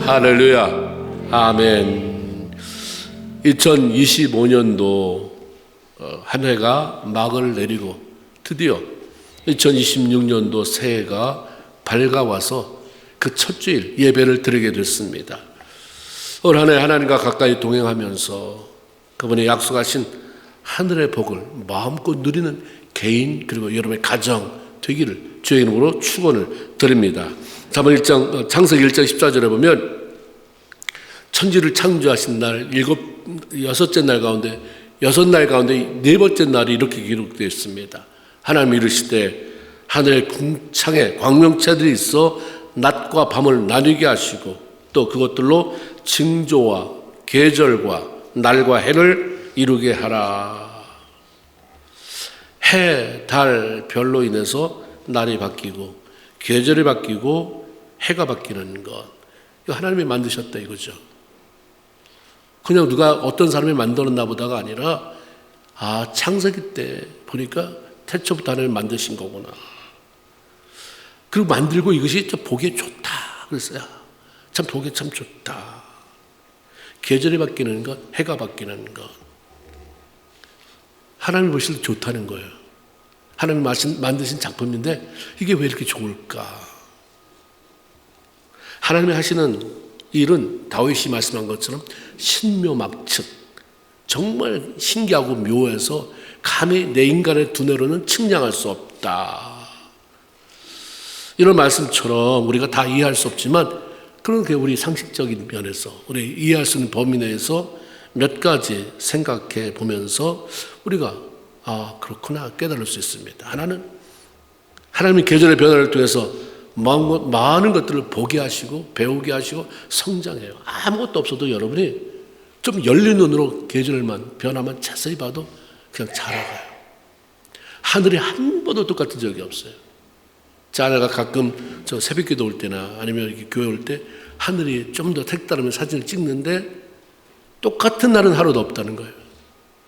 할렐루야. 아멘. 2025년도 한 해가 막을 내리고 드디어 2026년도 새해가 밝아와서 그 첫 주일 예배를 드리게 됐습니다. 올 한 해 하나님과 가까이 동행하면서 그분의 약속하신 하늘의 복을 마음껏 누리는 개인 그리고 여러분의 가정 되기를 주의 이름으로 축원을 드립니다. 창세기 1장 14절에 보면 천지를 창조하신 날 여섯 날 가운데 네 번째 날이 이렇게 기록되어 있습니다. 하나님이 이르시되 하늘의 궁창에 광명체들이 있어 낮과 밤을 나뉘게 하시고 또 그것들로 징조와 계절과 날과 해를 이루게 하라. 해, 달, 별로 인해서 날이 바뀌고 계절이 바뀌고 해가 바뀌는 것, 이거 하나님이 만드셨다 이거죠. 그냥 누가 어떤 사람이 만들었나 보다가 아니라 창세기 때 보니까 태초부터 하나님이 만드신 거구나. 그리고 만들고 이것이 보기에 좋다 그랬어요. 참 보기에 참 좋다. 계절이 바뀌는 것, 해가 바뀌는 것, 하나님이 보실 때 좋다는 거예요. 하나님이 만드신 작품인데 이게 왜 이렇게 좋을까? 하나님이 하시는 일은 다윗이 말씀한 것처럼 신묘막측, 정말 신기하고 묘해서 감히 내 인간의 두뇌로는 측량할 수 없다. 이런 말씀처럼 우리가 다 이해할 수 없지만 그렇게 우리 상식적인 면에서 우리 이해할 수 있는 범위 내에서 몇 가지 생각해 보면서 우리가 그렇구나 깨달을 수 있습니다. 하나는 하나님이 계절의 변화를 통해서 많은 것들을 보게 하시고 배우게 하시고 성장해요. 아무것도 없어도 여러분이 좀 열린 눈으로 계절만 변화만 자세히 봐도 그냥 자라가요. 하늘이 한 번도 똑같은 적이 없어요. 제 아내가 가끔 저 새벽기도 올 때나 아니면 이렇게 교회 올 때 하늘이 좀 더 색다르면 사진을 찍는데 똑같은 날은 하루도 없다는 거예요.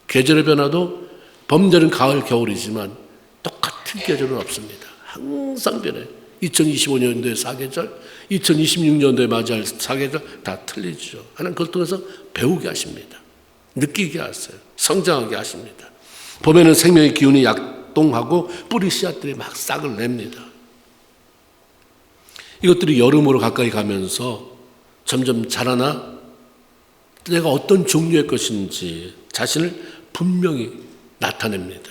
계절의 변화도 봄절은 가을 겨울이지만 똑같은 계절은 없습니다. 항상 변해요. 2025년도의 사계절, 2026년도에 맞이할 사계절 다 틀리죠. 하나님 그걸 통해서 배우게 하십니다. 느끼게 하세요. 성장하게 하십니다. 봄에는 생명의 기운이 약동하고 뿌리 씨앗들이 막 싹을 냅니다. 이것들이 여름으로 가까이 가면서 점점 자라나 내가 어떤 종류의 것인지 자신을 분명히 나타냅니다.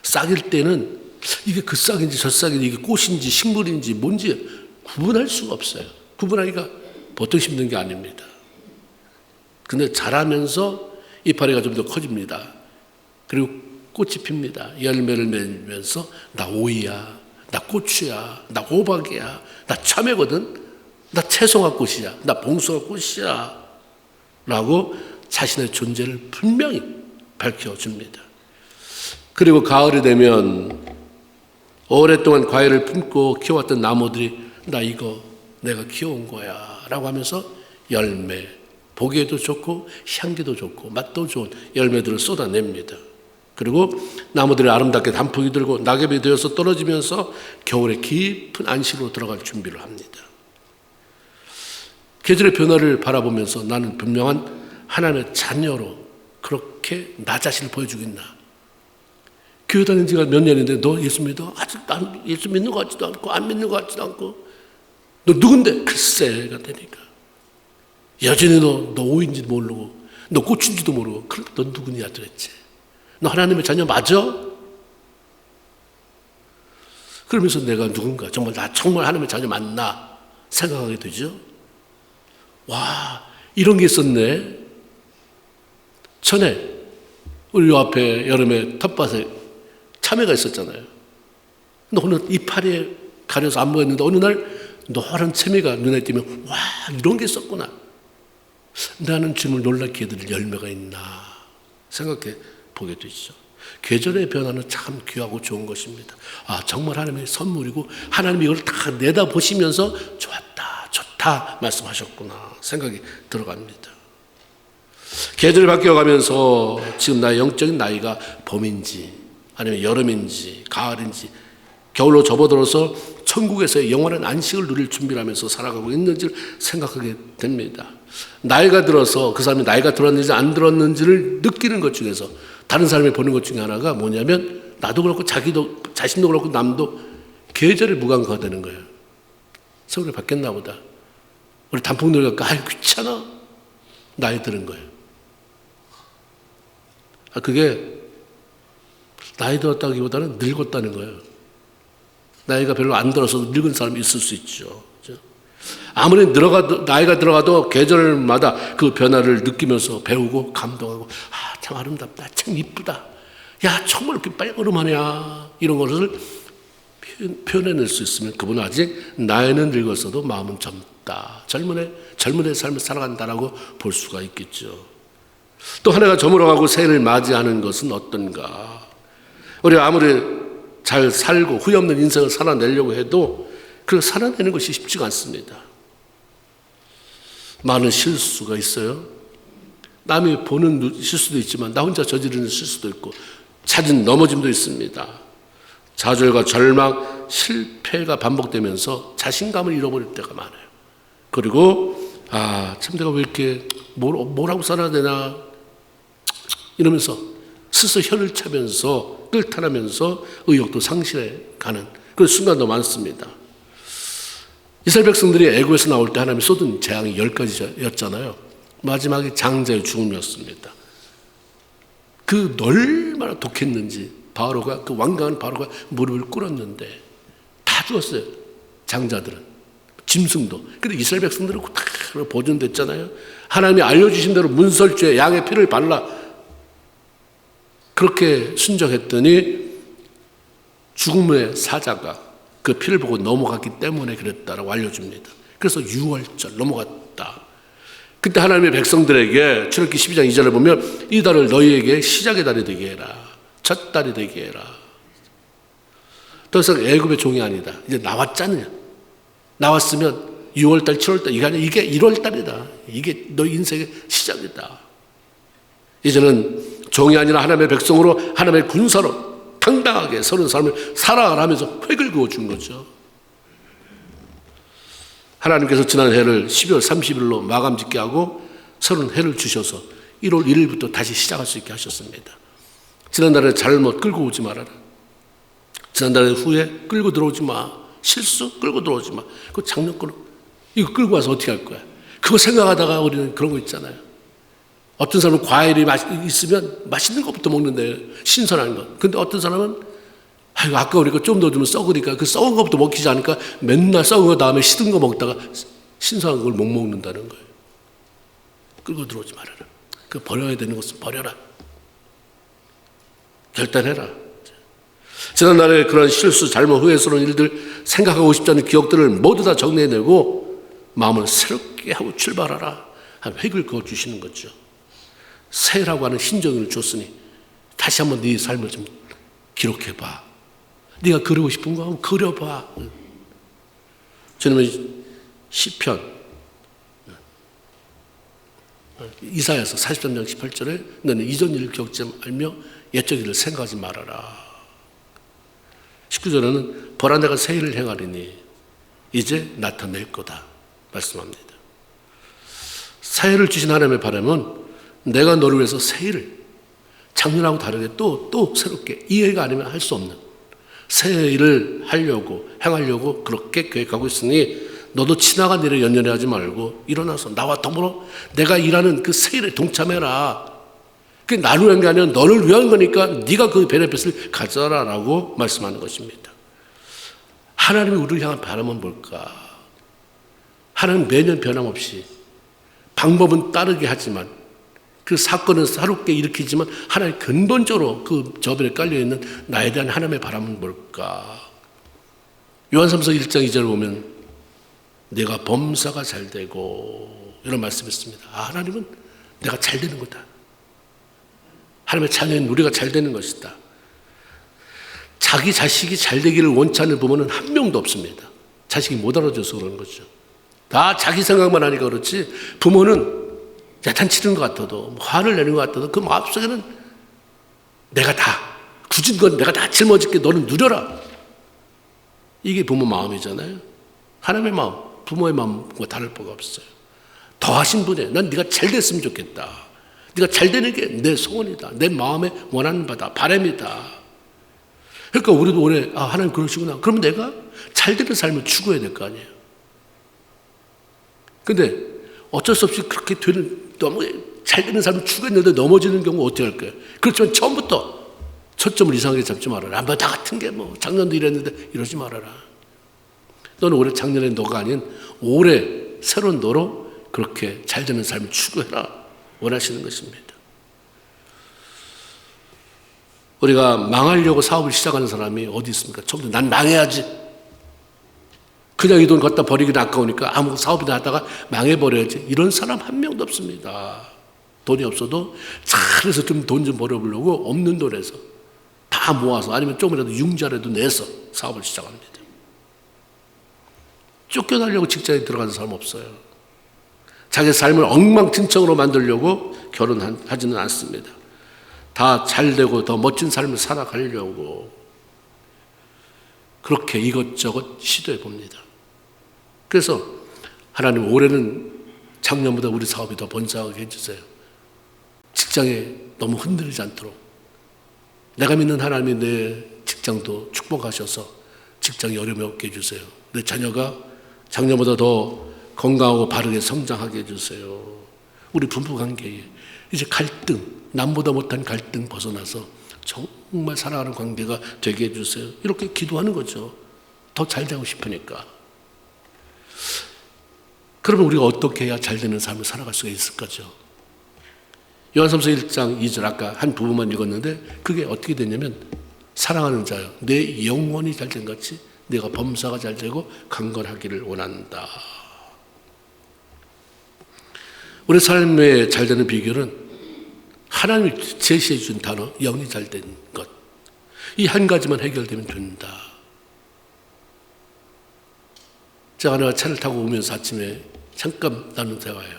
싹일 때는 이게 그 싹인지 저 싹인지 이게 꽃인지 식물인지 뭔지 구분할 수가 없어요. 구분하기가 보통 힘든 게 아닙니다. 근데 자라면서 이파리가 좀 더 커집니다. 그리고 꽃이 핍니다. 열매를 맺으면서 나 오이야, 나 고추야, 나 호박이야, 나 참외거든, 나 채송화 꽃이야, 나 봉숭아 꽃이야 라고 자신의 존재를 분명히 밝혀줍니다. 그리고 가을이 되면 오랫동안 과일을 품고 키워왔던 나무들이 나 이거 내가 키워온 거야 라고 하면서 열매, 보기에도 좋고 향기도 좋고 맛도 좋은 열매들을 쏟아냅니다. 그리고 나무들이 아름답게 단풍이 들고 낙엽이 되어서 떨어지면서 겨울에 깊은 안식으로 들어갈 준비를 합니다. 계절의 변화를 바라보면서 나는 분명한 하나님의 자녀로 그렇게 나 자신을 보여주고 있나? 교회 다닌 지가 몇 년인데 너 예수 믿어? 아직도 예수 믿는 것 같지도 않고 안 믿는 것 같지도 않고 너 누군데? 글쎄가 되니까 여전히 너 오인지 모르고 너 꽃인지도 모르고 그럼 너 누구냐 도대체? 너 하나님의 자녀 맞아? 그러면서 내가 누군가 정말 나 정말 하나님의 자녀 맞나 생각하게 되죠. 와 이런 게 있었네. 전에 우리 요 앞에 여름에 텃밭에 참외가 있었잖아요. 근데 어느 이파리에 가려서 안 보였는데 어느 날 노란 참외가 눈에 띄면 와 이런 게 있었구나. 나는 주님을 놀랍게 해드릴 열매가 있나 생각해 보게 되죠. 계절의 변화는 참 귀하고 좋은 것입니다. 정말 하나님의 선물이고 하나님이 이걸 다 내다보시면서 좋다 말씀하셨구나 생각이 들어갑니다. 계절이 바뀌어가면서 지금 나의 영적인 나이가 봄인지 아니면 여름인지 가을인지 겨울로 접어들어서 천국에서의 영원한 안식을 누릴 준비를 하면서 살아가고 있는지를 생각하게 됩니다. 나이가 들어서 그 사람이 나이가 들었는지 안 들었는지를 느끼는 것 중에서 다른 사람이 보는 것 중에 하나가 뭐냐면 나도 그렇고 자신도 그렇고 남도 계절에 무감각화 되는 거예요. 서울에 바뀌었나 보다. 우리 단풍놀이 갈까? 아유 귀찮아. 나이 드는 거예요. 그게 나이 들었다기보다는 늙었다는 거예요. 나이가 별로 안 들어서 늙은 사람이 있을 수 있죠. 아무리 나이가 들어가도 계절마다 그 변화를 느끼면서 배우고 감동하고 참 아름답다. 참 이쁘다. 야 정말 이렇게 빨간음하냐. 이런 것을 표현해낼 수 있으면 그분은 아직 나이는 늙었어도 마음은 젊다. 젊은의 삶을 살아간다라고 볼 수가 있겠죠. 또 한 해가 저물어가고 새해를 맞이하는 것은 어떤가. 우리가 아무리 잘 살고 후회 없는 인생을 살아내려고 해도 그 살아내는 것이 쉽지가 않습니다. 많은 실수가 있어요. 남이 보는 실수도 있지만 나 혼자 저지르는 실수도 있고 잦은 넘어짐도 있습니다. 좌절과 절망, 실패가 반복되면서 자신감을 잃어버릴 때가 많아요. 그리고 참 내가 왜 이렇게 뭐라고 살아야 되나 이러면서 스스로 혀를 차면서 끓탄하면서 의욕도 상실해 가는 그런 순간도 많습니다. 이스라엘 백성들이 애굽에서 나올 때 하나님이 쏟은 재앙이 10가지였잖아요. 마지막에 장자의 죽음이었습니다. 그 얼마나 독했는지 바로가 그 완강한 바로가 무릎을 꿇었는데 다 죽었어요. 장자들은 짐승도. 근데 이스라엘 백성들은 다 보존됐잖아요. 하나님이 알려주신 대로 문설주에 양의 피를 발라 그렇게 순종했더니 죽음의 사자가 그 피를 보고 넘어갔기 때문에 그랬다라고 알려줍니다. 그래서 6월절 넘어갔다. 그때 하나님의 백성들에게 출애굽기 12장 2절을 보면 이 달을 너희에게 시작의 달이 되게 해라. 첫 달이 되게 해라. 더 이상 애굽의 종이 아니다. 이제 나왔잖아요. 나왔으면 6월달, 7월달 이게 아니라 이게 1월달이다. 이게 너희 인생의 시작이다. 이제는 종이 아니라 하나님의 백성으로 하나님의 군사로 당당하게 서른 삶을 살아가면서 획을 그어준 거죠. 하나님께서 지난 해를 12월 30일로 마감 짓게 하고 서른 해를 주셔서 1월 1일부터 다시 시작할 수 있게 하셨습니다. 지난달에 잘못 끌고 오지 말아라. 지난달에 후회 끌고 들어오지 마. 실수 끌고 들어오지 마. 그 작년 거로 이거 끌고 와서 어떻게 할 거야? 그거 생각하다가 우리는 그런 거 있잖아요. 어떤 사람은 과일이 있으면 맛있는 것부터 먹는데 신선한 것. 근데 어떤 사람은 아까 우리가 좀 더 주면 썩으니까 그 썩은 것부터 먹히지 않으니까 맨날 썩은 거 다음에 시든 거 먹다가 신선한 걸 못 먹는다는 거예요. 끌고 들어오지 말아라. 그 버려야 되는 것은 버려라. 결단해라. 지난날에 그런 실수, 잘못, 후회스러운 일들, 생각하고 싶지 않은 기억들을 모두 다 정리해내고 마음을 새롭게 하고 출발하라. 한 획을 그어주시는 거죠. 새해라고 하는 신정을 줬으니 다시 한번 네 삶을 좀 기록해봐. 네가 그리고 싶은 거 한번 그려봐. 저는 시편 이사야서 43장 18절에 너는 이전 일을 기억지 말며 옛적 일을 생각하지 말아라. 19절에는 보라 내가 새 일을 행하리니 이제 나타낼 거다 말씀합니다. 새해를 주신 하나님의 바람은 내가 너를 위해서 새 일을 작년하고 다르게 또 새롭게 이해가 아니면 할 수 없는 새 일을 하려고 행하려고 그렇게 계획하고 있으니 너도 지나간 일에 연연해 하지 말고 일어나서 나와 더불어 내가 일하는 그 새 일에 동참해라. 그게 나를 위한 게 아니라 너를 위한 거니까 네가 그 베네핏을 가져라라고 말씀하는 것입니다. 하나님이 우리를 향한 바람은 뭘까? 하나님 매년 변함없이 방법은 따르게 하지만 그 사건은 새롭게 일으키지만 하나님 근본적으로 그 저변에 깔려있는 나에 대한 하나님의 바람은 뭘까? 요한삼서 1장 2절을 보면 내가 범사가 잘 되고 이런 말씀이 있습니다. 하나님은 내가 잘 되는 거다. 하나님의 자녀인 우리가 잘 되는 것이다. 자기 자식이 잘 되기를 원치 않는 부모는 한 명도 없습니다. 자식이 못 알아줘서 그러는 거죠. 다 자기 생각만 하니까 그렇지 부모는 야단치는 것 같아도 화를 내는 것 같아도 그 마음속에는 내가 다 굳은 건 내가 다 짊어질게 너는 누려라. 이게 부모 마음이잖아요. 하나님의 마음, 부모의 마음과 다를 바가 없어요. 더 하신 분이에요. 난 네가 잘 됐으면 좋겠다. 네가 잘 되는 게 내 소원이다. 내 마음에 원하는 바다, 바람이다. 그러니까 우리도 올해 하나님 그러시구나. 그럼 내가 잘 되는 삶을 추구해야 될 거 아니에요. 근데 어쩔 수 없이 그렇게 너무 잘 되는 삶을 추구했는데 넘어지는 경우 어떻게 할 거예요? 그렇지만 처음부터 초점을 이상하게 잡지 말아라. 나 같은 게 작년도 이랬는데 이러지 말아라. 너는 올해 작년에 너가 아닌 올해 새로운 너로 그렇게 잘 되는 삶을 추구해라 원하시는 것입니다. 우리가 망하려고 사업을 시작하는 사람이 어디 있습니까? 처음부터 난 망해야지. 그냥 이 돈 갖다 버리기는 아까우니까 아무 사업이나 하다가 망해버려야지. 이런 사람 한 명도 없습니다. 돈이 없어도 잘해서 좀 돈 좀 벌어보려고 없는 돈에서 다 모아서 아니면 조금이라도 융자라도 내서 사업을 시작합니다. 쫓겨나려고 직장에 들어가는 사람 없어요. 자기 삶을 엉망진창으로 만들려고 결혼하지는 않습니다. 다 잘되고 더 멋진 삶을 살아가려고 그렇게 이것저것 시도해 봅니다. 그래서 하나님 올해는 작년보다 우리 사업이 더 번창하게 해주세요. 직장에 너무 흔들리지 않도록 내가 믿는 하나님이 내 직장도 축복하셔서 직장이 어려움이 없게 해주세요. 내 자녀가 작년보다 더 건강하고 바르게 성장하게 해주세요. 우리 부부관계에 이제 갈등, 남보다 못한 갈등 벗어나서 정말 사랑하는 관계가 되게 해주세요. 이렇게 기도하는 거죠. 더 잘 되고 싶으니까. 그러면 우리가 어떻게 해야 잘 되는 삶을 살아갈 수가 있을 거죠? 요한삼서 1장 2절 아까 한 부분만 읽었는데 그게 어떻게 됐냐면 사랑하는 자여 내 영혼이 잘 된 같이 내가 범사가 잘 되고 강건하기를 원한다. 우리 삶의 잘 되는 비결은 하나님이 제시해 준 단어 영이 잘 된 것. 이 한 가지만 해결되면 된다. 제가 차를 타고 오면서 아침에 잠깐 나눈 대화예요.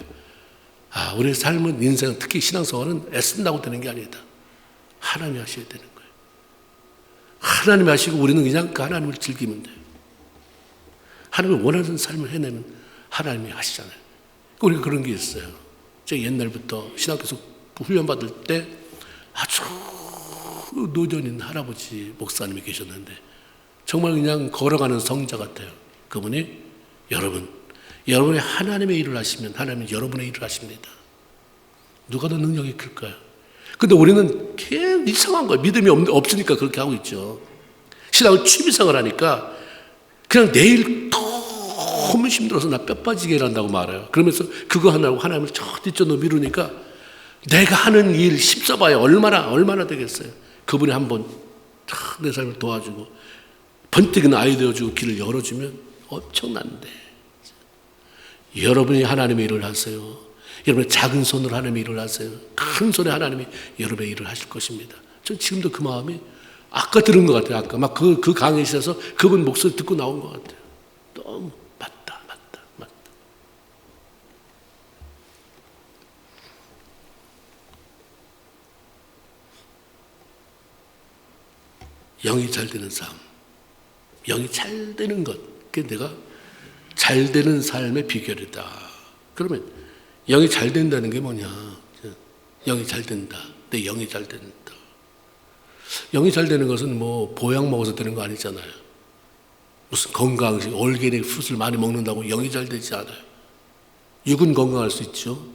우리 삶은 인생은 특히 신앙생활은 애쓴다고 되는 게 아니다. 하나님이 하셔야 되는 거예요. 하나님이 하시고 우리는 그냥 그 하나님을 즐기면 돼요. 하나님이 원하는 삶을 해내면 하나님이 하시잖아요. 우리가 그런 게 있어요. 제가 옛날부터 신학교에서 훈련받을 때 아주 노년인 할아버지 목사님이 계셨는데 정말 그냥 걸어가는 성자 같아요. 그분이 여러분이 하나님의 일을 하시면 하나님은 여러분의 일을 하십니다. 누가 더 능력이 클까요? 근데 우리는 계속 이상한 거예요. 믿음이 없으니까 그렇게 하고 있죠. 신앙을 취미생활 하니까 그냥 내일 너무 힘들어서 나 뼈 빠지게 일한다고 말해요. 그러면서 그거 하나고 하나님을 저 뒷전으로 미루니까 내가 하는 일 힘써봐야 얼마나 되겠어요. 그분이 한번 내 삶을 도와주고 번뜩이는 아이디어주고 길을 열어주면 엄청난데 여러분이 하나님의 일을 하세요. 여러분의 작은 손으로 하나님의 일을 하세요. 큰 손에 하나님이 여러분의 일을 하실 것입니다. 전 지금도 그 마음이 아까 들은 것 같아요. 아까 막 그 강의에 있어서 그분 목소리 듣고 나온 것 같아요. 너무 맞다. 영이 잘 되는 삶, 영이 잘 되는 것, 그게 내가 잘 되는 삶의 비결이다. 그러면 영이 잘 된다는 게 뭐냐? 영이 잘 된다. 내 영이 잘 된다. 영이 잘 되는 것은 보약 먹어서 되는 거 아니잖아요. 무슨 건강식, 올게닉 푸드를 많이 먹는다고 영이 잘 되지 않아요. 육은 건강할 수 있죠.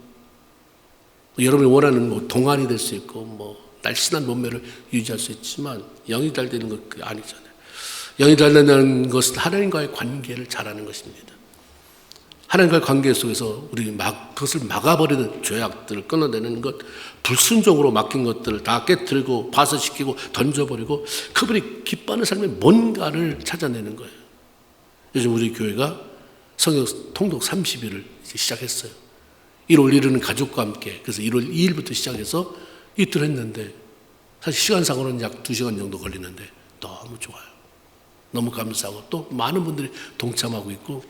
여러분이 원하는 동안이 될 수 있고 날씬한 몸매를 유지할 수 있지만 영이 잘 되는 것 아니잖아요. 영이 잘 된다는 것은 하나님과의 관계를 잘하는 것입니다. 하나님과의 관계 속에서 우리 그것을 막아버리는 죄악들을 끊어내는 것, 불순종으로 맡긴 것들을 다 깨뜨리고 파쇄시키고 던져버리고 그분이 기뻐하는 삶의 뭔가를 찾아내는 거예요. 요즘 우리 교회가 성경 통독 30일을 이제 시작했어요. 1월 1일은 가족과 함께, 그래서 1월 2일부터 시작해서 이틀 했는데 사실 시간상으로는 약 2시간 정도 걸리는데 너무 좋아요. 너무 감사하고 또 많은 분들이 동참하고 있고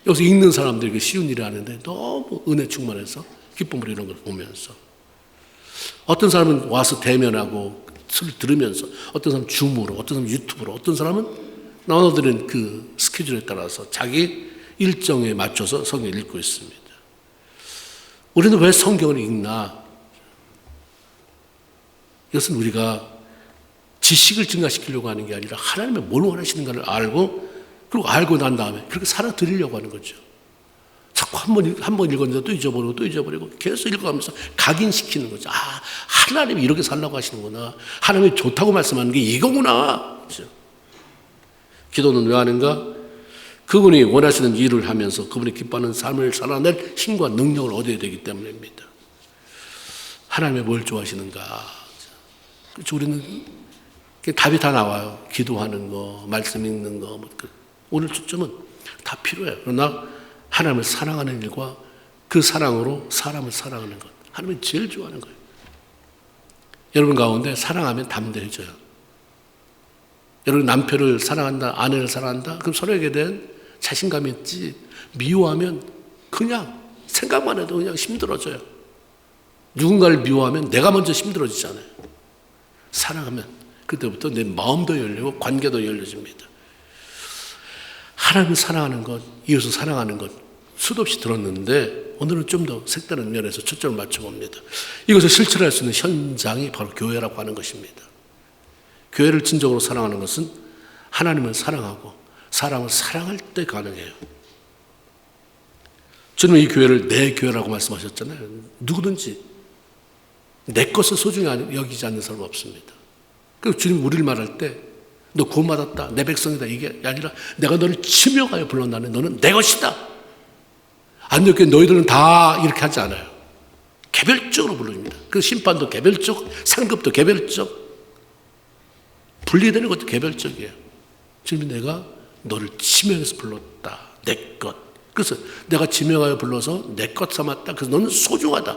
여기서 읽는 사람들이 쉬운 일을 하는데 너무 은혜 충만해서 기쁨으로 이런 걸 보면서 어떤 사람은 와서 대면하고 술 들으면서 어떤 사람은 줌으로 어떤 사람은 유튜브로 어떤 사람은 나눠드린 그 스케줄에 따라서 자기 일정에 맞춰서 성경을 읽고 있습니다. 우리는 왜 성경을 읽나? 이것은 우리가 지식을 증가시키려고 하는 게 아니라 하나님의 뭘 원하시는가를 알고, 그리고 알고 난 다음에 그렇게 살아드리려고 하는 거죠. 자꾸 한 번 읽었는데 또 잊어버리고 또 잊어버리고 계속 읽어가면서 각인시키는 거죠. 하나님이 이렇게 살라고 하시는구나. 하나님이 좋다고 말씀하는 게 이거구나. 그렇죠? 기도는 왜 하는가? 그분이 원하시는 일을 하면서 그분이 기뻐하는 삶을 살아낼 힘과 능력을 얻어야 되기 때문입니다. 하나님이 뭘 좋아하시는가? 그렇죠? 우리는 답이 다 나와요. 기도하는 거, 말씀 읽는 거. 오늘 초점은 다 필요해요. 그러나 하나님을 사랑하는 일과 그 사랑으로 사람을 사랑하는 것. 하나님이 제일 좋아하는 거예요. 여러분 가운데 사랑하면 담대해져요. 여러분 남편을 사랑한다, 아내를 사랑한다, 그럼 서로에게 대한 자신감이 있지. 미워하면 그냥 생각만 해도 그냥 힘들어져요. 누군가를 미워하면 내가 먼저 힘들어지잖아요. 사랑하면 그때부터 내 마음도 열리고 관계도 열려집니다. 하나님을 사랑하는 것, 이웃을 사랑하는 것 수도 없이 들었는데 오늘은 좀 더 색다른 면에서 초점을 맞춰봅니다. 이것을 실천할 수 있는 현장이 바로 교회라고 하는 것입니다. 교회를 진정으로 사랑하는 것은 하나님을 사랑하고 사람을 사랑할 때 가능해요. 주님은 이 교회를 내 교회라고 말씀하셨잖아요. 누구든지 내 것을 소중히 여기지 않는 사람은 없습니다. 그리고 주님 우리를 말할 때 너 구원받았다, 내 백성이다 이게 아니라 내가 너를 지명하여 불렀나니 너는 내 것이다. 안 그렇게 너희들은 다 이렇게 하지 않아요. 개별적으로 부릅니다. 그 심판도 개별적, 상급도 개별적, 분리되는 것도 개별적이에요. 주님이 내가 너를 지명해서 불렀다. 내 것. 그래서 내가 지명하여 불러서 내 것 삼았다. 그래서 너는 소중하다.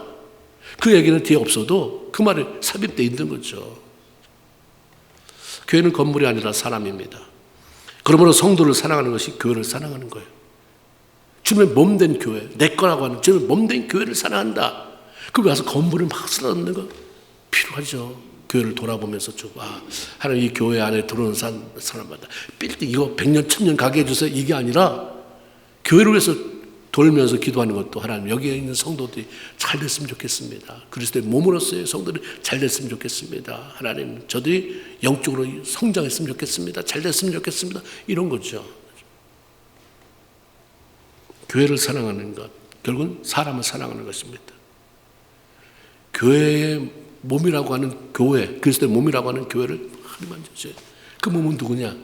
그 얘기는 뒤에 없어도 그 말이 삽입되어 있는 거죠. 교회는 건물이 아니라 사람입니다. 그러므로 성도를 사랑하는 것이 교회를 사랑하는 거예요. 주님의 몸된 교회, 내 거라고 하는 주님의 몸된 교회를 사랑한다. 그리고 가서 건물을 막 쓰다듬는 거 필요하죠. 교회를 돌아보면서 쭉 하나님 이 교회 안에 들어오는 사람마다 빌딩 이거 100년 1000년 가게 해주세요. 이게 아니라 교회를 위해서 돌면서 기도하는 것도 하나님 여기에 있는 성도들이 잘 됐으면 좋겠습니다. 그리스도의 몸으로서의 성도들이 잘 됐으면 좋겠습니다. 하나님 저들이 영적으로 성장했으면 좋겠습니다. 잘 됐으면 좋겠습니다. 이런 거죠. 교회를 사랑하는 것 결국은 사람을 사랑하는 것입니다. 교회의 몸이라고 하는 교회, 그리스도의 몸이라고 하는 교회를 많이 만져줘요. 그 몸은 누구냐?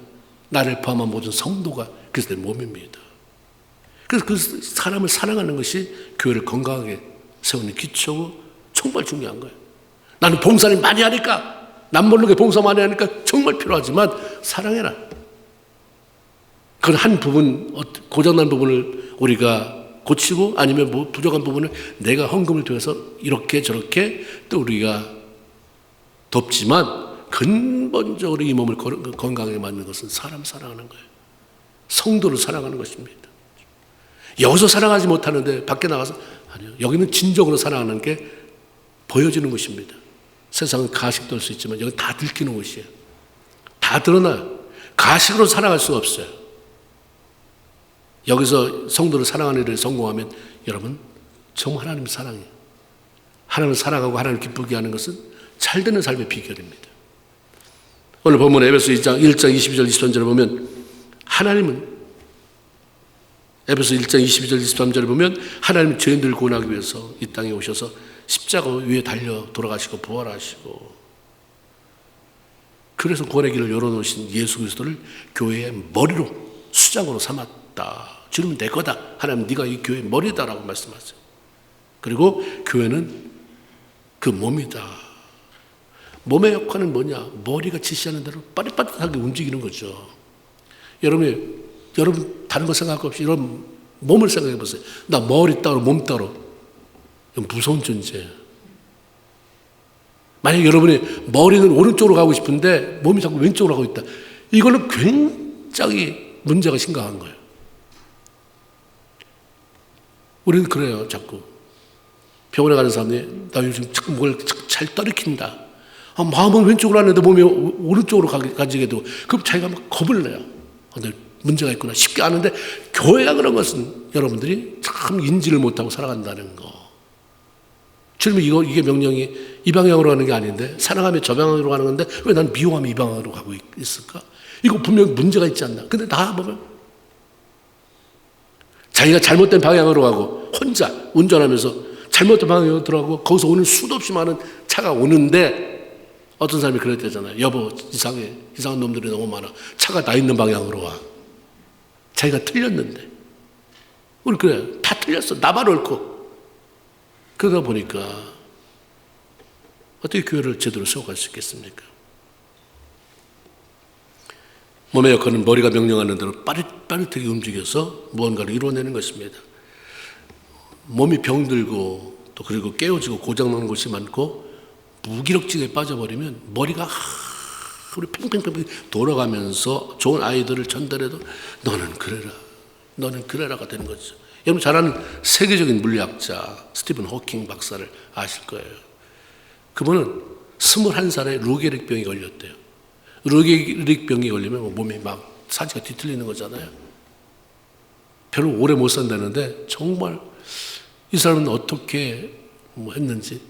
나를 포함한 모든 성도가 그리스도의 몸입니다. 그래서 그 사람을 사랑하는 것이 교회를 건강하게 세우는 기초고 정말 중요한 거예요. 나는 봉사를 많이 하니까, 남 모르게 봉사 많이 하니까 정말 필요하지만 사랑해라. 그건 한 부분, 고장난 부분을 우리가 고치고 아니면 뭐 부족한 부분을 내가 헌금을 통해서 이렇게 저렇게 또 우리가 돕지만 근본적으로 이 몸을 건강하게 만드는 것은 사람 사랑하는 거예요. 성도를 사랑하는 것입니다. 여기서 사랑하지 못하는데 밖에 나가서 아니요. 여기는 진정으로 사랑하는 게 보여지는 것입니다. 세상은 가식도 할 수 있지만 여기 다 들키는 것이에요. 다 드러나요. 가식으로 사랑할 수가 없어요. 여기서 성도를 사랑하는 일에 성공하면 여러분 정말 하나님을 사랑해요. 하나님을 사랑하고 하나님을 기쁘게 하는 것은 잘되는 삶의 비결입니다. 오늘 본문 에베소 1장 22절 23절을 보면 하나님은 에베소 1장 22절 23절을 보면 하나님 죄인들을 구원하기 위해서 이 땅에 오셔서 십자가 위에 달려 돌아가시고 부활하시고 그래서 구원의 길을 열어놓으신 예수 그리스도를 교회의 머리로 수장으로 삼았다. 주님은 내 거다. 하나님 네가 이 교회의 머리다라고 말씀하세요. 그리고 교회는 그 몸이다. 몸의 역할은 뭐냐? 머리가 지시하는 대로 빠릿빠릿하게 움직이는 거죠. 여러분 다른 거 생각 없이 이런 몸을 생각해 보세요. 나 머리 따로 몸 따로. 무서운 존재예요. 만약 여러분이 머리는 오른쪽으로 가고 싶은데 몸이 자꾸 왼쪽으로 가고 있다. 이거는 굉장히 문제가 심각한 거예요. 우리는 그래요. 자꾸 병원에 가는 사람들이 나 요즘 자꾸 뭘 잘 떨어킨다. 마음은 왼쪽으로 하는데 몸이 오른쪽으로 가지게 되고 그럼 자기가 막 겁을 내요. 근데 문제가 있구나 쉽게 아는데 교회가 그런 것은 여러분들이 참 인지를 못하고 살아간다는 거. 주님이 이게 명령이 이 방향으로 가는 게 아닌데 사랑하며 저 방향으로 가는 건데 왜 난 미워하며 이 방향으로 가고 있을까? 이거 분명히 문제가 있지 않나? 근데 다 보면 자기가 잘못된 방향으로 가고 혼자 운전하면서 잘못된 방향으로 들어가고 거기서 오는 수도 없이 많은 차가 오는데 어떤 사람이 그랬대잖아요. 여보 이상한 놈들이 너무 많아. 차가 나 있는 방향으로 와. 자기가 틀렸는데 우리 그래 다 틀렸어. 나만 옳고. 그러다 보니까 어떻게 교회를 제대로 세워갈 수 있겠습니까? 몸의 역할은 머리가 명령하는 대로 빠릿빠릿하게 움직여서 무언가를 이루어내는 것입니다. 몸이 병들고 또 그리고 깨어지고 고장나는 곳이 많고 무기력증에 빠져버리면 머리가 우리 팽팽팽 돌아가면서 좋은 아이들을 전달해도 너는 그래라가 되는 거죠. 여러분 잘 아는 세계적인 물리학자 스티븐 호킹 박사를 아실 거예요. 그분은 21살에 루게릭병이 걸렸대요. 루게릭병이 걸리면 몸이 막 사지가 뒤틀리는 거잖아요. 별로 오래 못 산다는데 정말 이 사람은 어떻게 했는지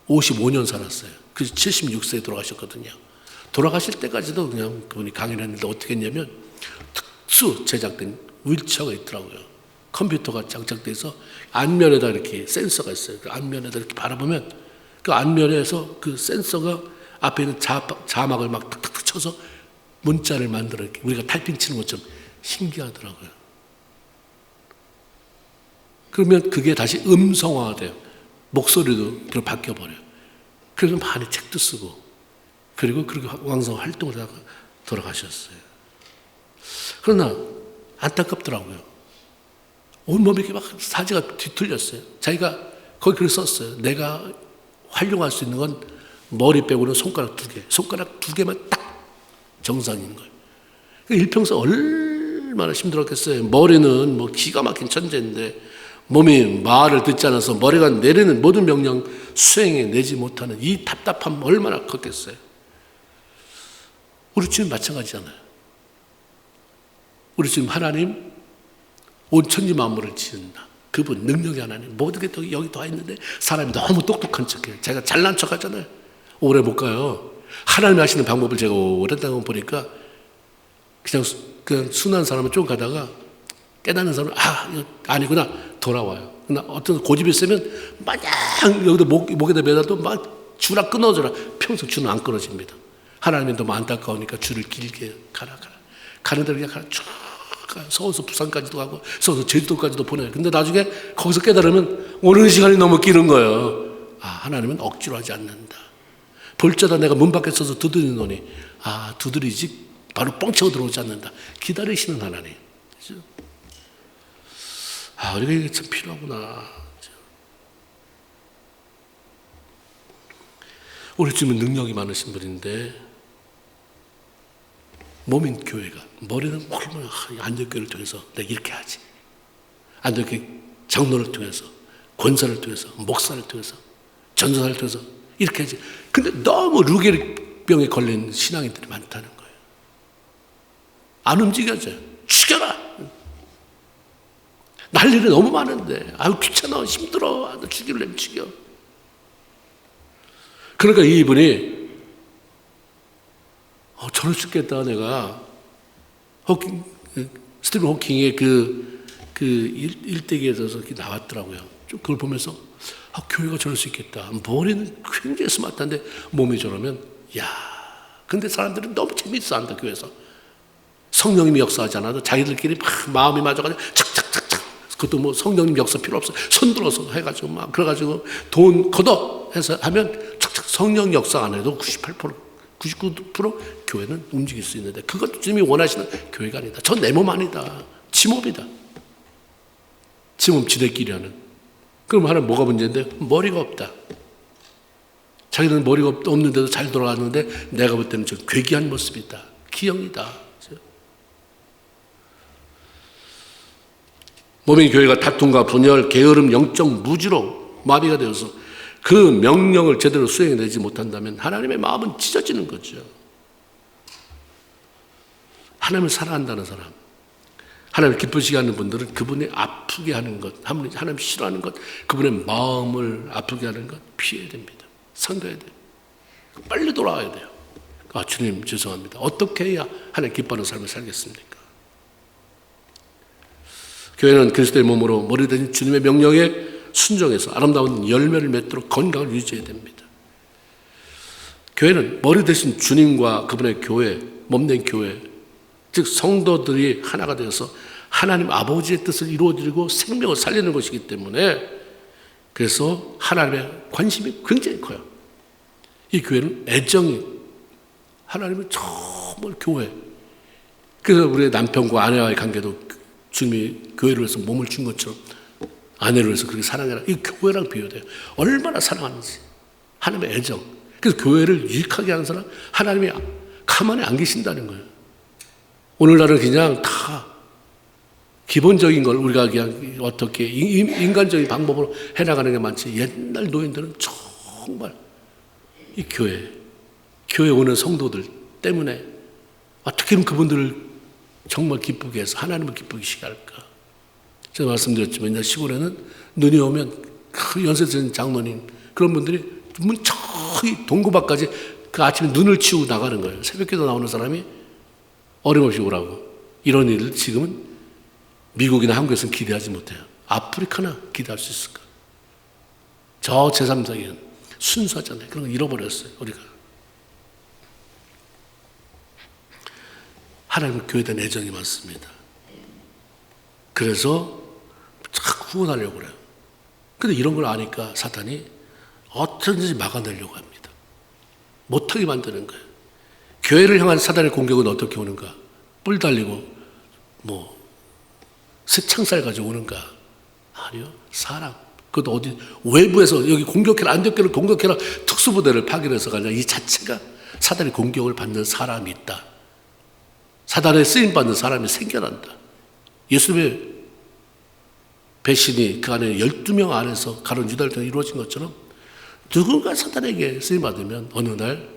55년 살았어요. 그래서 76세에 돌아가셨거든요. 돌아가실 때까지도 그냥 그분이 강의를 했는데 어떻게 했냐면 특수 제작된 휠체어가 있더라고요. 컴퓨터가 장착돼 있어 안면에다 이렇게 센서가 있어요. 그 안면에다 이렇게 바라보면 그 안면에서 그 센서가 앞에 있는 자막을 막 탁탁탁 쳐서 문자를 만들어 이렇게 우리가 타이핑 치는 것처럼 신기하더라고요. 그러면 그게 다시 음성화돼요. 목소리도 바뀌어버려요. 그래서 많이 책도 쓰고 그리고 그렇게 왕성 활동을 하다가 돌아가셨어요. 그러나 안타깝더라고요. 온몸이 이렇게 막 사지가 뒤틀렸어요. 자기가 거기 글을 썼어요. 내가 활용할 수 있는 건 머리 빼고는 손가락 2개. 손가락 2개만 딱 정상인 거예요. 일평생 얼마나 힘들었겠어요. 머리는 뭐 기가 막힌 천재인데 몸이 말을 듣지 않아서 머리가 내리는 모든 명령 수행해 내지 못하는 이 답답함 얼마나 컸겠어요. 우리 주님 마찬가지잖아요. 우리 주님 하나님 온 천지 만물을 지은다. 그분 능력의 하나님 모든 게 여기 다 있는데 사람이 너무 똑똑한 척해요. 자기가 잘난 척 하잖아요. 오래 못 가요. 하나님이 하시는 방법을 제가 오랫동안 보니까 그냥 순한 사람은 좀 가다가 깨닫는 사람은 이거 아니구나 돌아와요. 그러나 어떤 고집이 있으면 마냥 여기다 목에다 매다도 막 줄아 끊어져라. 평생 줄은 안 끊어집니다. 하나님은 너무 안타까우니까 줄을 길게 가라. 가는 대로 그냥 가라. 쭉 서울서 부산까지도 가고 서울서 제주도까지도 보내요. 근데 나중에 거기서 깨달으면 오는 시간이 너무 기는 거예요. 하나님은 억지로 하지 않는다. 볼자다 내가 문 밖에 서서 두드리노니 두드리지 바로 뻥치고 들어오지 않는다. 기다리시는 하나님. 그렇죠? 우리가 이게 참 필요하구나. 우리 주님은 능력이 많으신 분인데 몸인 교회가 머리는 얼마나 안전교회를 통해서 내가 이렇게 하지. 안전교회 장로를 통해서 권사를 통해서 목사를 통해서 전도사를 통해서 이렇게 하지. 근데 너무 루게릭병에 걸린 신앙인들이 많다는 거예요. 안 움직여져요. 죽여라. 날 일이 너무 많은데 귀찮아 힘들어 죽이려면 죽여. 그러니까 이분이 저럴 수 있겠다. 내가 스티븐 호킹의 그 일대기에 대해서 나왔더라고요. 좀 그걸 보면서 교회가 저럴 수 있겠다. 머리는 굉장히 스마트한데 몸이 저러면 근데 사람들은 너무 재밌어 한다. 교회에서 성령님이 역사하지 않아도 자기들끼리 막 마음이 맞아가지고 착착착착 그것도 뭐 성령님 역사 필요 없어. 손 들어서 해가지고 막 그래가지고 돈 걷어 해서 하면 착착 성령 역사 안 해도 99% 교회는 움직일 수 있는데 그것도 주님이 원하시는 교회가 아니다. 전 내 몸 아니다. 지 몸이다. 지 몸 지들끼리 하는. 그럼 하나는 뭐가 문제인데? 머리가 없다. 자기는 머리가 없는데도 잘 돌아가는데 내가 볼 때는 저 괴기한 모습이다. 기형이다. 몸인 교회가 다툼과 분열, 게으름, 영적 무지로 마비가 되어서 그 명령을 제대로 수행해내지 못한다면 하나님의 마음은 찢어지는 거죠. 하나님을 사랑한다는 사람, 하나님을 기쁘시게 하는 분들은 그분이 아프게 하는 것, 하나님 싫어하는 것, 그분의 마음을 아프게 하는 것 피해야 됩니다. 상가해야 돼요. 빨리 돌아와야 돼요. 주님 죄송합니다. 어떻게 해야 하나님 기뻐하는 삶을 살겠습니까? 교회는 그리스도의 몸으로 머리 되신 주님의 명령에 순종해서 아름다운 열매를 맺도록 건강을 유지해야 됩니다. 교회는 머리 되신 주님과 그분의 교회, 몸된 교회, 즉 성도들이 하나가 되어서 하나님 아버지의 뜻을 이루어드리고 생명을 살리는 것이기 때문에 그래서 하나님의 관심이 굉장히 커요. 이 교회는 애정이 하나님은 정말 교회. 그래서 우리의 남편과 아내와의 관계도 주님이 교회를 위해서 몸을 준 것처럼 아내를 위해서 그렇게 사랑해라. 이 교회랑 비교돼요. 얼마나 사랑하는지. 하나님의 애정. 그래서 교회를 유익하게 하는 사람 하나님이 가만히 안 계신다는 거예요. 오늘날은 그냥 다 기본적인 걸 우리가 그냥 어떻게 인간적인 방법으로 해나가는 게 많지. 옛날 노인들은 정말 이 교회 오는 성도들 때문에 어떻게 하면 그분들을 정말 기쁘게 해서 하나님을 기쁘게 할까. 제가 말씀드렸지만 옛날 시골에는 눈이 오면 그 연세 드신 장로님 그런 분들이 문 저기 동구밖까지 그 아침에 눈을 치우고 나가는 거예요. 새벽기도 나오는 사람이 어림없이 오라고. 이런 일을 지금은 미국이나 한국에서는 기대하지 못해요. 아프리카나 기대할 수 있을까? 저 제3세계는 순수하잖아요. 그런 거 잃어버렸어요. 우리가. 하나님은 교회에 대한 애정이 많습니다. 그래서 자꾸 후원하려고 그래요. 근데 이런 걸 아니까 사탄이 어떻게든지 막아내려고 합니다. 못하게 만드는 거예요. 교회를 향한 사단의 공격은 어떻게 오는가? 뿔 달리고 새 창살 가지고 오는가? 아니요. 사랑. 그것도 어디 외부에서 여기 공격해라, 안되기를 공격해라, 특수부대를 파견해서 가냐. 이 자체가 사단의 공격을 받는 사람이 있다. 사단에 쓰임받는 사람이 생겨난다. 예수님의 배신이 그 안에 12명 안에서 가룟 유다를 통해 이루어진 것처럼 누군가 사단에게 쓰임받으면 어느 날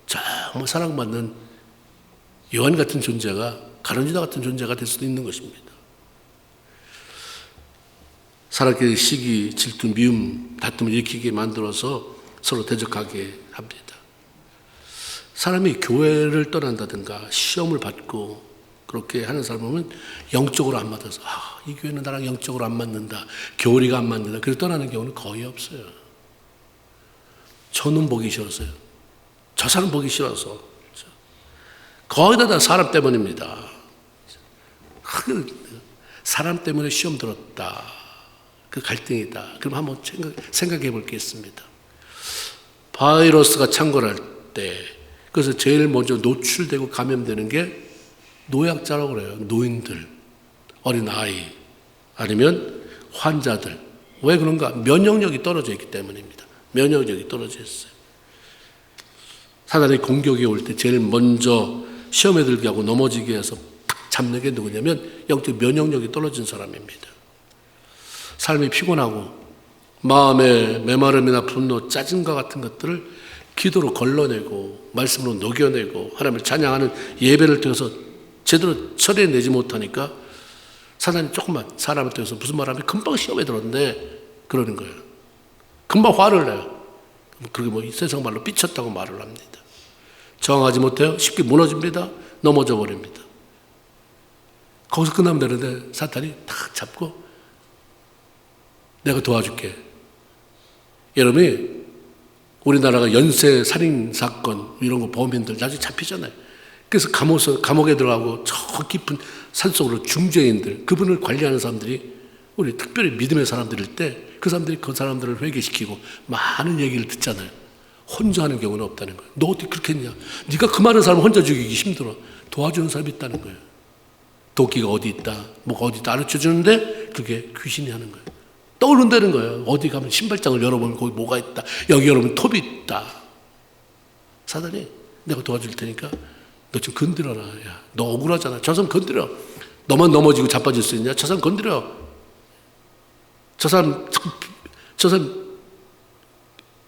정말 사랑받는 요한 같은 존재가 가룟 유다 같은 존재가 될 수도 있는 것입니다. 사람끼리 시기, 질투, 미움, 다툼을 일으키게 만들어서 서로 대적하게 합니다. 사람이 교회를 떠난다든가 시험을 받고 그렇게 하는 사람 보면 영적으로 안 맞아서 이 교회는 나랑 영적으로 안 맞는다. 교리가 안 맞는다. 그래서 떠나는 경우는 거의 없어요. 저는 보기 싫었어요. 저 사람 보기 싫어서. 거의 다 사람 때문입니다. 사람 때문에 시험 들었다. 그 갈등이다. 그럼 한번 생각해 볼 게 있습니다. 바이러스가 창궐할 때 그래서 제일 먼저 노출되고 감염되는 게 노약자라고 그래요. 노인들, 어린아이, 아니면 환자들. 왜 그런가? 면역력이 떨어져 있기 때문입니다. 면역력이 떨어져 있어요. 사단의 공격이 올 때 제일 먼저 시험에 들게 하고 넘어지게 해서 탁 잡는 게 누구냐면 영적 면역력이 떨어진 사람입니다. 삶이 피곤하고 마음의 메마름이나 분노, 짜증과 같은 것들을 기도로 걸러내고 말씀으로 녹여내고 하나님을 찬양하는 예배를 통해서 제대로 처리해내지 못하니까 사단이 조금만 사람을 통해서 무슨 말하면 금방 시험에 들었는데 그러는 거예요. 금방 화를 내요. 그렇게 세상 말로 삐쳤다고 말을 합니다. 저항하지 못해요. 쉽게 무너집니다. 넘어져 버립니다. 거기서 끝나면 되는데 사탄이 탁 잡고 내가 도와줄게. 여러분이 우리나라가 연쇄 살인 사건 이런 거 범인들 나중에 잡히잖아요. 그래서 감옥에 들어가고 저 깊은 산속으로 중죄인들 그분을 관리하는 사람들이 우리 특별히 믿음의 사람들일 때 그 사람들이 그 사람들을 회개시키고 많은 얘기를 듣잖아요. 혼자 하는 경우는 없다는 거예요. 너 어떻게 그렇게 했냐? 네가 그 많은 사람을 혼자 죽이기 힘들어. 도와주는 사람이 있다는 거예요. 도끼가 어디 있다, 뭐가 어디 있다 가르쳐주는데 그게 귀신이 하는 거예요. 떠오른다는 거예요. 어디 가면 신발장을 열어보면 거기 뭐가 있다. 여기 열어보면 톱이 있다. 사단이 내가 도와줄 테니까 너 좀 건드려라. 야, 너 억울하잖아. 저 사람 건드려. 너만 넘어지고 자빠질 수 있냐? 저 사람 건드려. 저 사람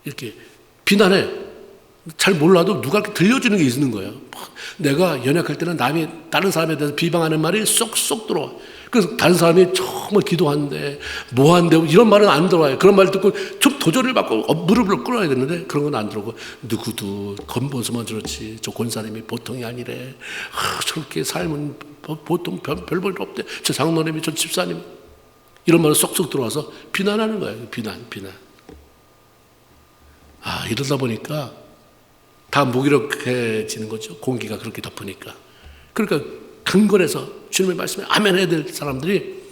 이렇게 비난해. 잘 몰라도 누가 이렇게 들려주는 게 있는 거예요. 내가 연약할 때는 다른 사람에 대해서 비방하는 말이 쏙쏙 들어와. 그래서 다른 사람이 정말 기도하는데 뭐하는데 이런 말은 안 들어와요. 그런 말 듣고 좀 도전을 받고 무릎을 꿇어야 되는데 그런 건 안 들어오고, 누구도 겉모습만 저렇지 저 권사님이 보통이 아니래. 저렇게 삶은 보통 별 볼 없대. 저 장로님이 저 집사님, 이런 말은 쏙쏙 들어와서 비난하는 거예요. 비난. 이러다 보니까 다 무기력해지는 거죠. 공기가 그렇게 덮으니까. 그러니까 강건해서 주님의 말씀에 아멘 해야 될 사람들이,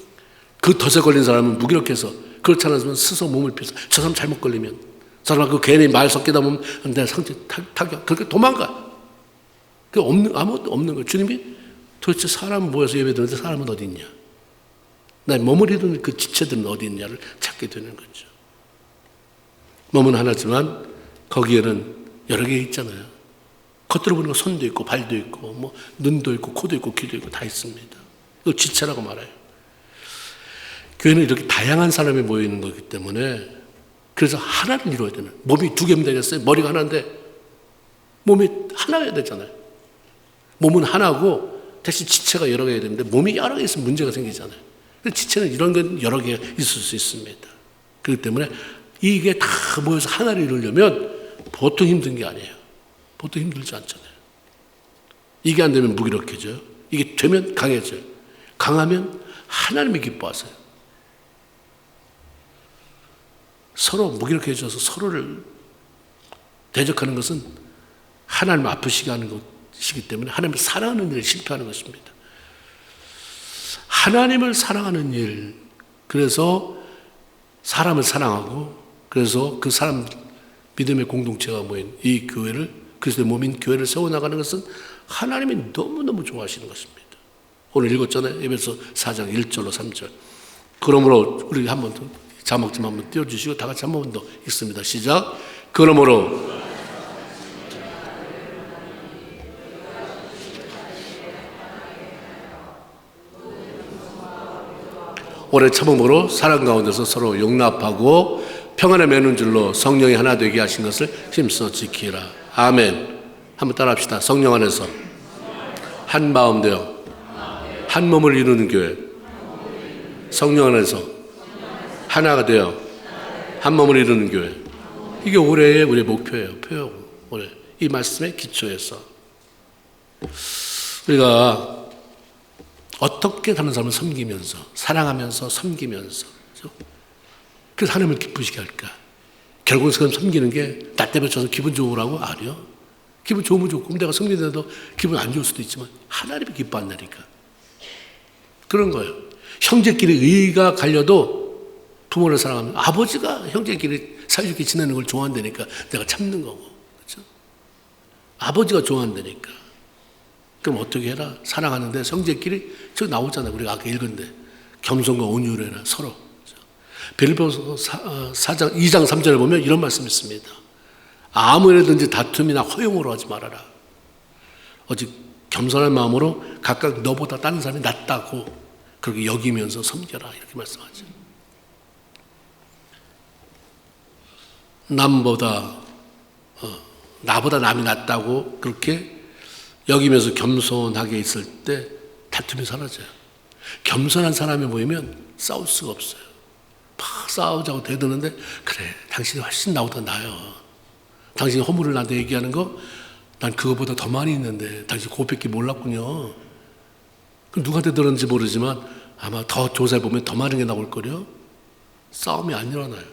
그 덫에 걸린 사람은 무기력해서, 그렇지 않으면 스스로 몸을 피해서, 저 사람 잘못 걸리면, 저 사람 그 괜히 말 섞이다 보면 내 상처 타격, 그렇게 도망가. 아무것도 없는 거예요. 주님이 도대체 사람 모여서 예배 드는데 사람은 어디 있냐? 나 머무르는 그 지체들은 어디 있냐를 찾게 되는 거죠. 몸은 하나지만 거기에는 여러 개 있잖아요. 겉으로 보는 건 손도 있고 발도 있고 뭐 눈도 있고 코도 있고 귀도 있고 다 있습니다. 이걸 지체라고 말해요. 교회는 이렇게 다양한 사람이 모여 있는 거기 때문에, 그래서 하나를 이루어야 되는, 몸이 두 개면 되겠어요? 머리가 하나인데 몸이 하나여야 되잖아요. 몸은 하나고 대신 지체가 여러 개여야 되는데 몸이 여러 개 있으면 문제가 생기잖아요. 지체는 이런 건 여러 개가 있을 수 있습니다. 그렇기 때문에 이게 다 모여서 하나를 이루려면 보통 힘든 게 아니에요. 보통 힘들지 않잖아요. 이게 안 되면 무기력해져요. 이게 되면 강해져요. 강하면 하나님이 기뻐하세요. 서로 무기력해져서 서로를 대적하는 것은 하나님 아프시게 하는 것이기 때문에 하나님을 사랑하는 일에 실패하는 것입니다. 하나님을 사랑하는 일, 그래서 사람을 사랑하고, 그래서 그 사람 믿음의 공동체가 모인 이 교회를, 그리스도의 몸인 교회를 세워나가는 것은 하나님이 너무너무 좋아하시는 것입니다. 오늘 읽었잖아요. 에베소 4장 1절로 3절. 그러므로 우리 한 번 더 자막 좀 한번 띄워주시고 다 같이 한 번 더 읽습니다. 시작. 그러므로 오래 참음으로 사랑 가운데서 서로 용납하고 평안에 매는 줄로 성령이 하나 되게 하신 것을 힘써 지키라. 아멘. 한번 따라 합시다. 성령 안에서 한 마음 되어 한 몸을 이루는 교회. 성령 안에서 하나가 되어 한 몸을 이루는 교회. 이게 올해의 우리의 목표예요. 올해 이 말씀의 기초에서 우리가 어떻게 다른 사람을 섬기면서, 사랑하면서, 섬기면서, 그렇죠? 그래서 하나님을 기쁘시게 할까? 결국은 그 사람 섬기는 게 나 때문에 쳐서 기분 좋으라고? 아니요. 기분 좋으면 좋고, 내가 섬기는데도 기분 안 좋을 수도 있지만 하나님이 기뻐한다니까. 그런 거예요. 형제끼리 의의가 갈려도 부모를 사랑하면, 아버지가 형제끼리 사이좋게 지내는 걸 좋아한다니까 내가 참는 거고, 그렇죠? 아버지가 좋아한다니까. 그럼 어떻게 해라? 사랑하는데 형제끼리, 저기 나오잖아요. 우리가 아까 읽은데 겸손과 온유를 해라 서로. 빌립보서 4장 2장 3절에 보면 이런 말씀이 있습니다. 아무래든지 다툼이나 허용으로 하지 말아라. 오직 겸손한 마음으로 각각 너보다 다른 사람이 낫다고 그렇게 여기면서 섬겨라, 이렇게 말씀하죠. 나보다 남이 낫다고 그렇게 여기면서 겸손하게 있을 때 다툼이 사라져요. 겸손한 사람이 모이면 싸울 수가 없어요. 막 싸우자고 대드는데, 그래 당신이 훨씬 나보다 나아요. 당신이 허물을 나한테 얘기하는 거 난 그거보다 더 많이 있는데 당신 그거밖에 몰랐군요. 그럼 누구한테 들었는지 모르지만 아마 더 조사해보면 더 많은 게 나올 거요. 싸움이 안 일어나요.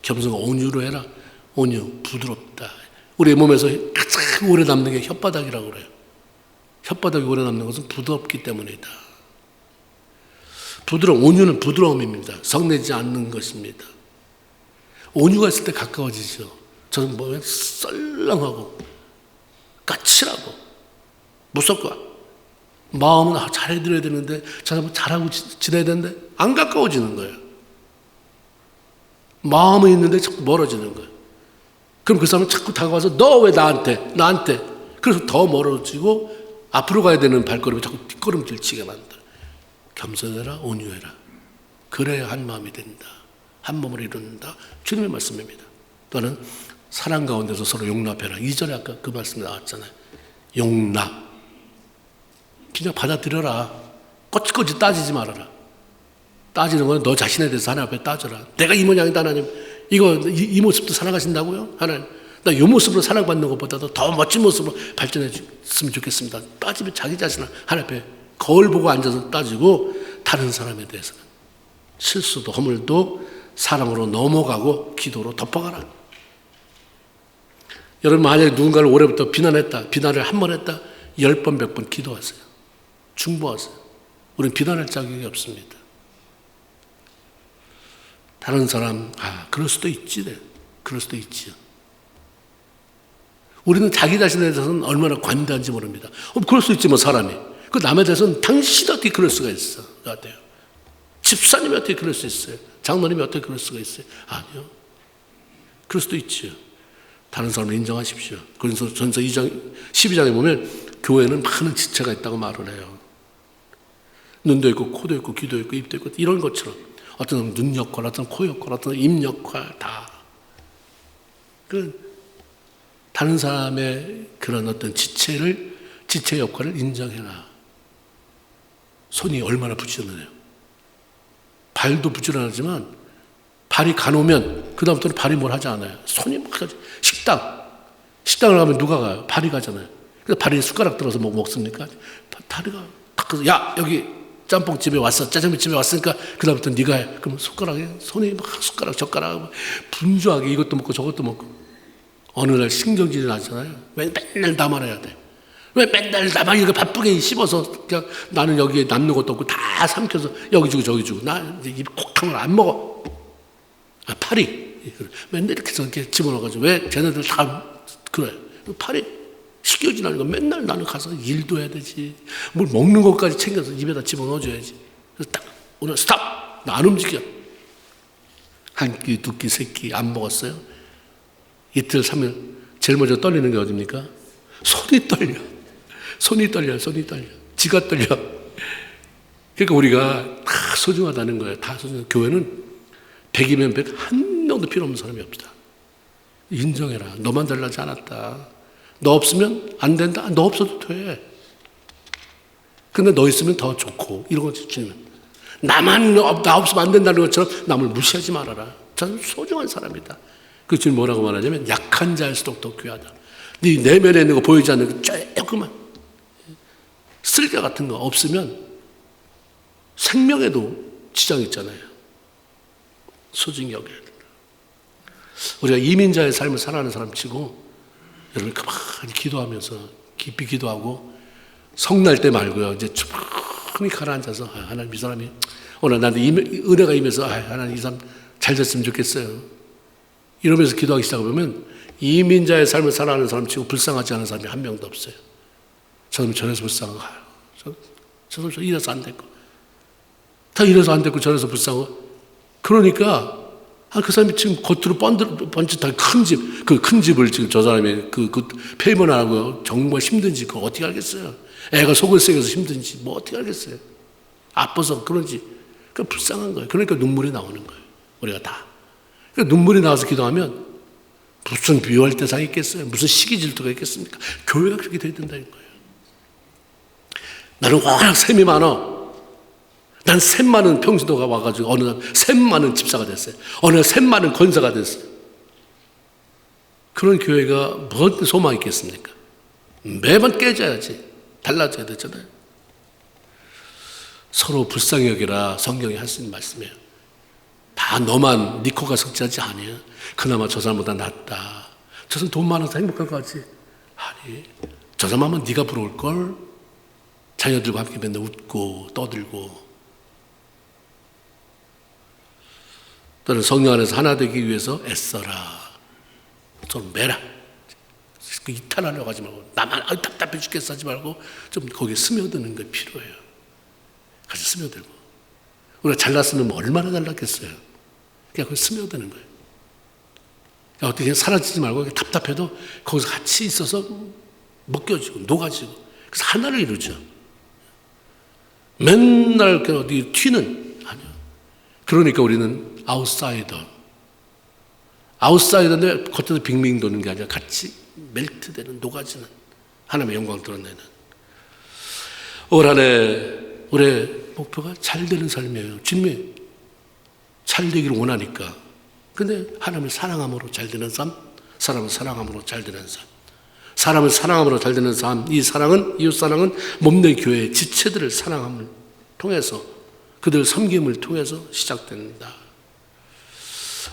겸손과 온유로 해라. 온유, 부드럽다. 우리 몸에서 가장 오래 남는 게 혓바닥이라고 그래요. 혓바닥이 오래 남는 것은 부드럽기 때문이다. 온유는 부드러움입니다. 성내지 않는 것입니다. 온유가 있을 때 가까워지죠. 저는 뭐면 썰렁하고 까칠하고 무섭고, 마음은 잘해드려야 되는데 저 사람은 잘하고 지내야 되는데 안 가까워지는 거예요. 마음은 있는데 자꾸 멀어지는 거예요. 그럼 그 사람은 자꾸 다가와서 너 왜 나한테 그래서 더 멀어지고 앞으로 가야 되는 발걸음이 자꾸 뒷걸음질 치게 만들어. 겸손해라, 온유해라. 그래야 한 마음이 된다. 한 몸을 이룬다. 주님의 말씀입니다. 또는 사랑 가운데서 서로 용납해라. 2절에 아까 그 말씀 나왔잖아요. 용납. 그냥 받아들여라. 꼬치꼬치 따지지 말아라. 따지는 건 너 자신에 대해서 하나님 앞에 따져라. 내가 이 모양이다 하나님. 이 모습도 사랑하신다고요? 하나님. 나 이 모습으로 사랑받는 것보다도 더 멋진 모습으로 발전했으면 좋겠습니다. 따지면 자기 자신을 하나님 앞에 거울 보고 앉아서 따지고 다른 사람에 대해서는 실수도 허물도 사랑으로 넘어가고 기도로 덮어가라. 여러분 만약에 누군가를 올해부터 비난했다. 비난을 한 번 했다. 10번 100번 기도하세요. 중보하세요. 우리는 비난할 자격이 없습니다. 다른 사람 그럴 수도 있지. 그럴 수도 있지요. 우리는 자기 자신에 대해서는 얼마나 관대한지 모릅니다. 그럴 수 있지 뭐 사람이. 그 남에 대해서는 당신이 어떻게 그럴 수가 있어. 같아요. 집사님이 어떻게 그럴 수 있어요. 장로님이 어떻게 그럴 수가 있어요. 아니요. 그럴 수도 있지요. 다른 사람을 인정하십시오. 그래서 전서 2장 12장에 보면 교회는 많은 지체가 있다고 말을 해요. 눈도 있고 코도 있고 귀도 있고 입도 있고 이런 것처럼 어떤 사람은 눈 역할, 어떤 사람은 코 역할, 어떤 사람은 입 역할 다. 다른 사람의 그런 어떤 지체 역할을 인정해라. 손이 얼마나 부지런해요. 발도 부지런하지만 발이 가놓으면 그 다음부터는 발이 뭘 하지 않아요. 손이 막 가지. 식당을 가면 누가 가요? 발이 가잖아요. 그래서 발이 숟가락 들어서 뭐 먹습니까? 다리가 야 여기 짬뽕집에 왔어, 짜장면집에 왔으니까 그 다음부터 네가 해. 그럼 손이 막 숟가락 젓가락 분주하게 이것도 먹고 저것도 먹고. 어느 날 신경질이 나잖아요. 왜 맨날 나만 해야 돼? 왜 맨날 나만 이렇게 바쁘게 씹어서 그냥 나는 여기에 남는 것도 없고 다 삼켜서 여기 주고 저기 주고 나 이제 입 콕하면 안 먹어. 파리 맨날 이렇게 집어넣어가지고 왜 쟤네들 다 그래. 파리 식겨지라는 거 맨날 나는 가서 일도 해야 되지. 뭘 먹는 것까지 챙겨서 입에다 집어넣어줘야지. 그래서 딱 오늘 스탑. 나 안 움직여. 한 끼, 두 끼, 세 끼 안 먹었어요. 이틀, 3일 제일 먼저 떨리는 게 어딥니까? 손이 떨려. 지가 떨려. 그러니까 우리가 다 소중하다는 거예요. 다 소중해. 교회는 100이면 100, 한 명도 필요 없는 사람이 없다. 인정해라. 너만 달라지 않았다. 너 없으면 안 된다. 너 없어도 돼. 근데 너 있으면 더 좋고 이런 거지 주님은. 나 없으면 안 된다는 것처럼 남을 무시하지 말아라. 저는 소중한 사람이다. 그 주님 뭐라고 말하냐면 약한 자일수록 더 귀하다. 네 내면에 있는 거 보이지 않는 거 조금만 쓸개 같은 거 없으면 생명에도 지장이 있잖아요. 소중히 여겨야 된다. 우리가 이민자의 삶을 살아가는 사람 치고 여러분 가만히 기도하면서 깊이 기도하고 성날 때 말고요. 이제 조용히 가라앉아서 하나님 이 사람이 오늘 나한테 은혜가 임해서 하나님 이 사람 잘 됐으면 좋겠어요. 이러면서 기도하기 시작하면 이민자의 삶을 살아가는 사람 치고 불쌍하지 않은 사람이 한 명도 없어요. 저는 저래서 불쌍하고 저 사람 이래서 안 됐고 다 이래서 안 됐고 저래서 불쌍하고 그러니까 그 사람이 지금 겉으로 번듯하게 큰 집을 지금 저 사람이 그 페이먼 안 하고 정말 힘든지 그거 어떻게 알겠어요. 애가 속을 썩여서 힘든지 뭐 어떻게 알겠어요. 아파서 그런지 그러니까 불쌍한 거예요. 그러니까 눈물이 나오는 거예요. 우리가 다. 그러니까 눈물이 나와서 기도하면 무슨 비유할 대상이 있겠어요. 무슨 시기 질투가 있겠습니까. 교회가 그렇게 돼야 된다는 거예요. 나는 워낙 셈이 많아. 난 셈 많은 평신도가 와가지고 어느 날 셈 많은 집사가 됐어요. 어느 날 셈 많은 권사가 됐어요. 그런 교회가 뭔 소망이 있겠습니까. 매번 깨져야지. 달라져야 되잖아요. 서로 불쌍히 여기라 성경이 할 수 있는 말씀이에요. 다 너만 네 코가 석자지 아니야. 그나마 저 사람보다 낫다. 저 사람 돈 많아서 행복할 것 같지? 아니 저 사람 하면 네가 부러울걸. 자녀들과 함께 맨날 웃고 떠들고 또는 성령 안에서 하나 되기 위해서 애써라. 좀 매라. 이탈하려고 하지 말고 나만 답답해 죽겠어 하지 말고 좀 거기에 스며드는 게 필요해요. 같이 스며들고 우리가 잘났으면 얼마나 잘났겠어요. 그냥 거기 스며드는 거예요. 어떻게 그냥 사라지지 말고 답답해도 거기서 같이 있어서 먹겨지고 녹아지고 그래서 하나를 이루죠. 맨날 어디 튀는 아니요. 그러니까 우리는 아웃사이더 아웃사이더인데 겉에서 빙빙 도는 게 아니라 같이 멜트되는, 녹아지는 하나님의 영광을 드러내는 올 한 해 우리의 목표가 잘 되는 삶이에요. 주님이 잘 되기를 원하니까. 근데 하나님을 사랑함으로 잘 되는 삶, 사람을 사랑함으로 잘 되는 삶, 사람을 사랑함으로 잘 되는 삶, 이 사랑은, 이웃 사랑은 몸된 교회의 지체들을 사랑함을 통해서, 그들을 섬김을 통해서 시작된다.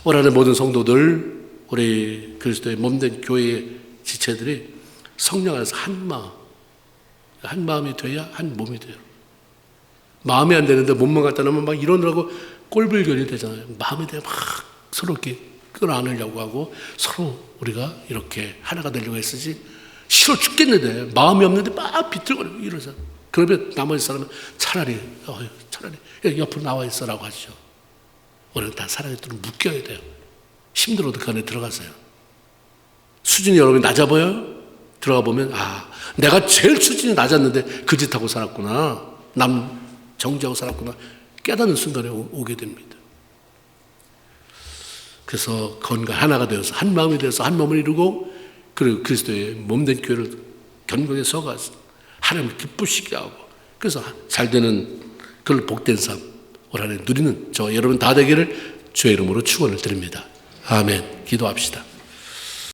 올 한 해 모든 성도들, 우리 그리스도의 몸된 교회의 지체들이 성령 안에서 한 마음이 돼야 한 몸이 돼요. 마음이 안 되는데 몸만 갖다 놓으면 막 이러느라고 꼴불견이 되잖아요. 마음이 돼야 막 서로 이렇게 끌어안으려고 하고 서로 우리가 이렇게 하나가 되려고 했으지, 싫어 죽겠는데 마음이 없는데 막 비틀거리고 이러자. 그러면 나머지 사람은 차라리 옆으로 나와 있어라고 하죠. 우리는 다 사랑의 뜰을 묶여야 돼요. 힘들어도 그 안에 들어가세요. 수준이 여러분이 낮아 보여요? 들어가 보면 내가 제일 수준이 낮았는데 그 짓하고 살았구나, 남 정지하고 살았구나 깨닫는 순간에 오게 됩니다. 그래서 건강 하나가 되어서 한 마음이 되어서 한 몸을 이루고, 그리고 그리스도의 몸된 교회를 견고하게 서가서 하나님을 기쁘시게 하고, 그래서 잘 되는 그걸 복된 삶 올 한 해 누리는 저 여러분 다 되기를 주의 이름으로 축원을 드립니다. 아멘. 기도합시다.